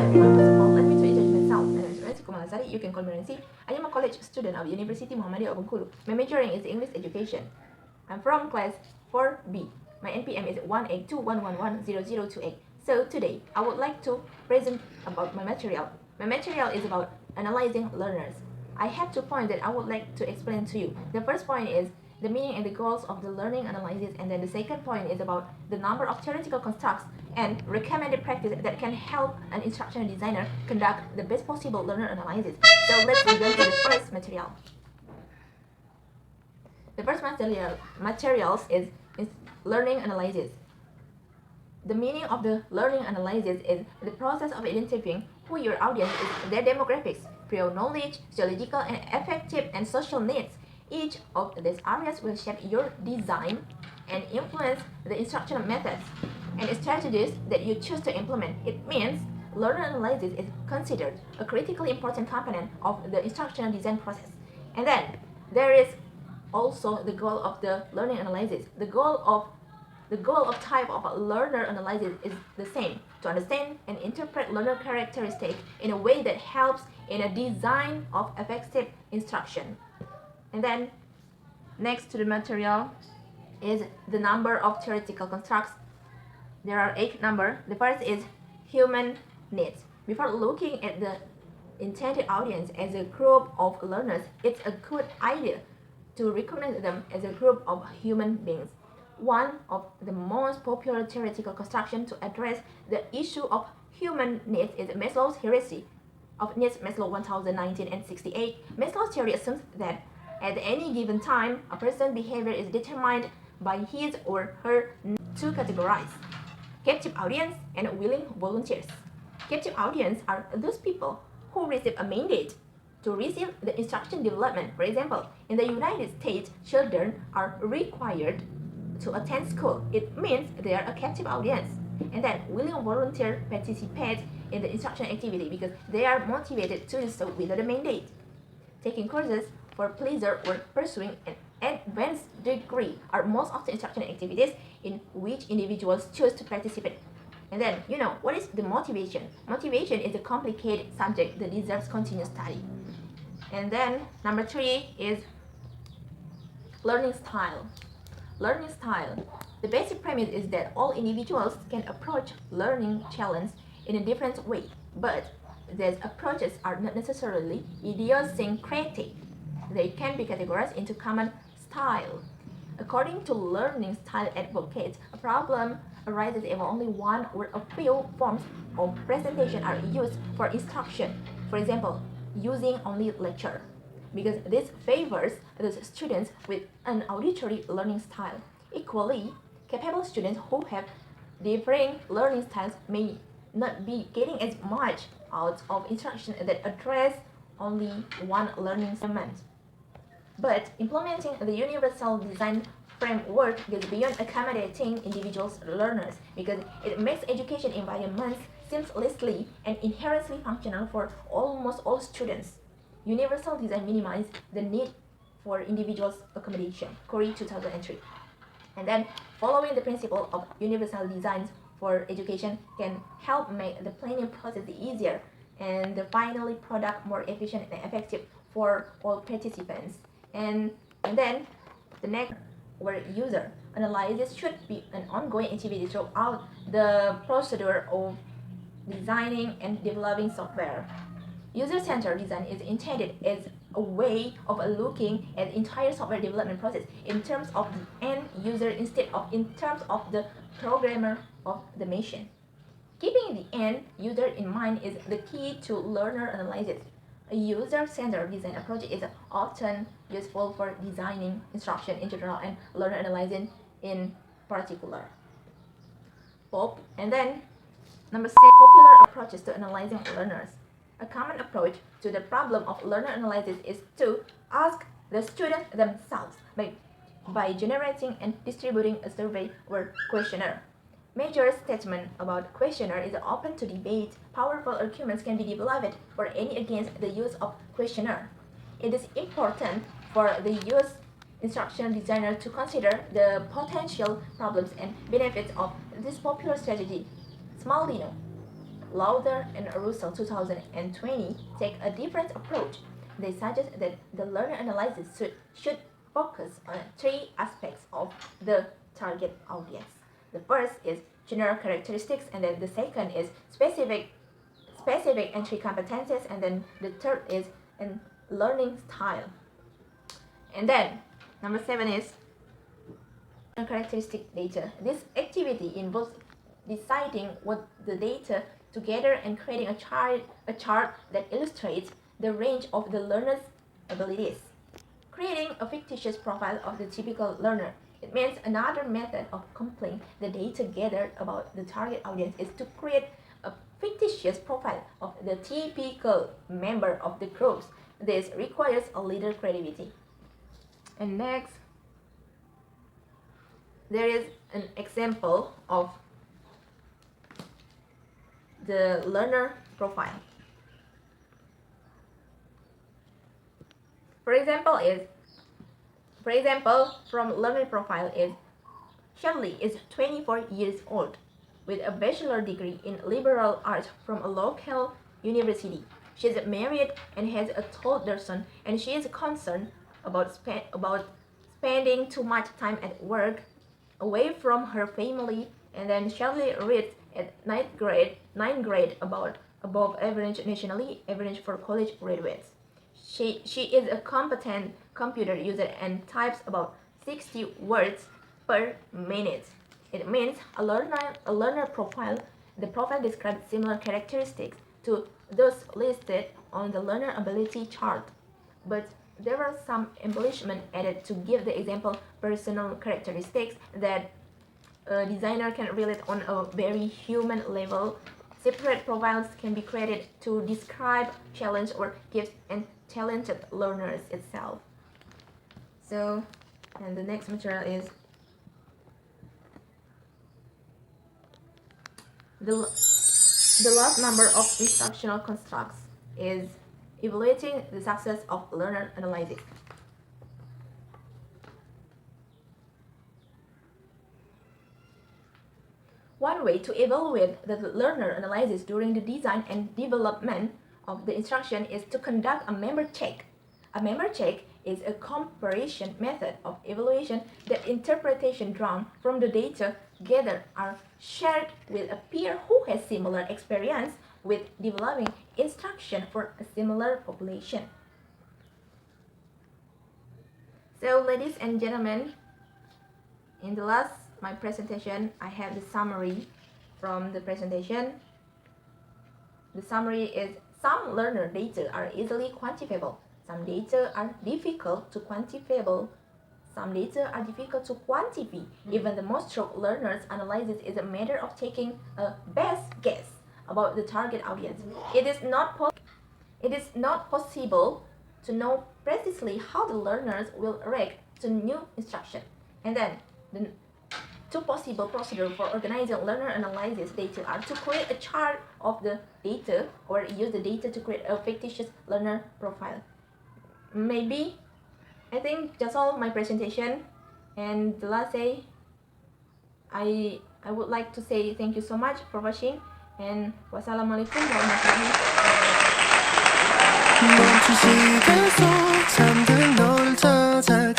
everyone. First of all, let me introduce myself. My name is Rensi Kumala. You can call me Rensi. I am a college student of University Muhammadiyah of Bengkulu. My majoring is English education. I'm from class 4B. My NPM is 18211100028. So today, I would like to present about my material. My material is about analyzing learners. I have 2 points that I would like to explain to you. The first point is the meaning and the goals of the learning analysis, and then the second point is about the number of theoretical constructs and recommended practice that can help an instructional designer conduct the best possible learner analysis. So let's begin to the first material. The first materials is learning analysis. The meaning of the learning analysis is the process of identifying who your audience is, their demographics, prior knowledge, sociological and affective and social needs. Each of these areas will shape your design and influence the instructional methods and strategies that you choose to implement. It means learner analysis is considered a critically important component of the instructional design process. And then there is also the goal of the learning analysis. The goal of type of learner analysis is the same: to understand and interpret learner characteristics in a way that helps in a design of effective instruction. And then next to the material is the number of theoretical constructs. There are 8 numbers. The first is human needs. Before looking at the intended audience as a group of learners, it's a good idea to recognize them as a group of human beings. One of the most popular theoretical constructions to address the issue of human needs is Maslow's hierarchy of needs, Maslow 1019 and 68. Maslow's theory assumes that at any given time, a person's behavior is determined by his or her two categories: captive audience and willing volunteers. Captive audience are those people who receive a mandate to receive the instruction development. For example, in the United States, children are required to attend school. It means they are a captive audience. And then willing volunteer participate in the instruction activity because they are motivated to do so without a mandate. Taking courses for pleasure or pursuing an advanced degree are most of the instructional activities in which individuals choose to participate. And then, what is the motivation? Motivation is a complicated subject that deserves continuous study. And then number 3 is learning style. Learning style. The basic premise is that all individuals can approach learning challenge in a different way, but these approaches are not necessarily idiosyncratic. They can be categorized into common style. According to learning style advocates, a problem arises if only one or a few forms of presentation are used for instruction. For example, using only lecture, because this favors those students with an auditory learning style. Equally, capable students who have differing learning styles may not be getting as much out of instruction that address only one learning segment. But implementing the universal design framework goes beyond accommodating individuals' learners because it makes education environments seamlessly and inherently functional for almost all students. Universal design minimizes the need for individuals' accommodation. Corey 2003. And then following the principle of universal designs for education can help make the planning process easier and the final product more efficient and effective for all participants. And then the next word, user analysis should be an ongoing activity throughout the procedure of designing and developing software. User-centered design is intended as a way of looking at the entire software development process in terms of the end user instead of in terms of the programmer of the machine. Keeping the end user in mind is the key to learner analysis. A user-centered design approach is often useful for designing instruction in general and learner analysis in particular. And then number 6, popular approaches to analyzing learners. A common approach to the problem of learner analysis is to ask the students themselves by generating and distributing a survey or questionnaire. Major statement about questionnaire is open to debate. Powerful arguments can be developed for and against the use of questionnaire. It is important for the instructional designer to consider the potential problems and benefits of this popular strategy. Smaldino Lauder and Russell 2020 take a different approach. They suggest that the learner analysis should focus on three aspects of the target audience. The first is general characteristics, and then the second is specific entry competences, and then the third is in learning style. And then number 7 is characteristic data. This activity involves deciding what the data together and creating a chart that illustrates the range of the learner's abilities. Creating a fictitious profile of the typical learner. It means another method of completing the data gathered about the target audience is to create a fictitious profile of the typical member of the groups. This requires a little creativity. And next, there is an example of the learner profile. For example, from learner profile is Shirley is 24 years old with a bachelor degree in liberal arts from a local university. She is married and has a toddler son, and she is concerned about spending too much time at work away from her family. And then Shirley reads at ninth grade about above average nationally, average for college graduates. She is a competent computer user and types about 60 words per minute. It means a learner profile. The profile describes similar characteristics to those listed on the learner ability chart, but there are some embellishment added to give the example personal characteristics that a designer can relate on a very human level. Separate profiles can be created to describe challenge or gifts and talented learners itself. So, and the next material is the last number of instructional constructs is evaluating the success of learner analysis. One way to evaluate the learner analysis during the design and development of the instruction is to conduct a member check. A member check is a comparison method of evaluation that interpretation drawn from the data gathered are shared with a peer who has similar experience with developing instruction for a similar population. So, ladies and gentlemen, in the last my presentation, I have the summary from the presentation. The summary is some learner data are easily quantifiable. Some data are difficult to quantifiable. Some data are difficult to quantify. Even the most stroke learners analysis is a matter of taking a best guess about the target audience. It is not possible to know precisely how the learners will react to new instruction. And then the two possible procedures for organizing learner analysis data are to create a chart of the data or use the data to create a fictitious learner profile. Maybe, I think that's all my presentation. And the last day, I would like to say thank you so much for watching, and wassalamualaikum warahmatullahi wabarakatuh.